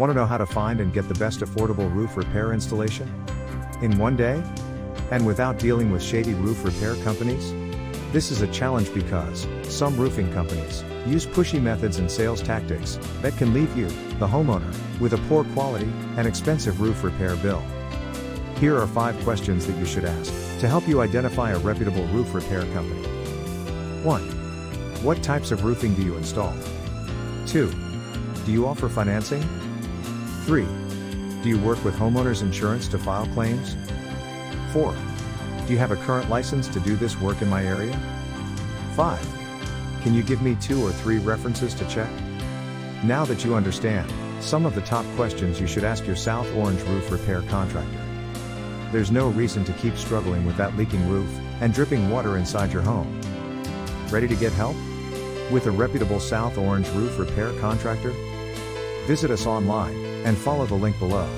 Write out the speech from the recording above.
Want to know how to find and get the best affordable roof repair installation in one day? And without dealing with shady roof repair companies? This is a challenge because some roofing companies use pushy methods and sales tactics that can leave you, the homeowner, with a poor quality and expensive roof repair bill. Here are 5 questions that you should ask to help you identify a reputable roof repair company. 1. What types of roofing do you install? 2. Do you offer financing? 3. Do you work with homeowners insurance to file claims? 4. Do you have a current license to do this work in my area? 5. Can you give me 2 or 3 references to check? Now that you understand some of the top questions you should ask your South Orange roof repair contractor, there's no reason to keep struggling with that leaking roof and dripping water inside your home. Ready to get help with a reputable South Orange roof repair contractor? Visit us online and follow the link below.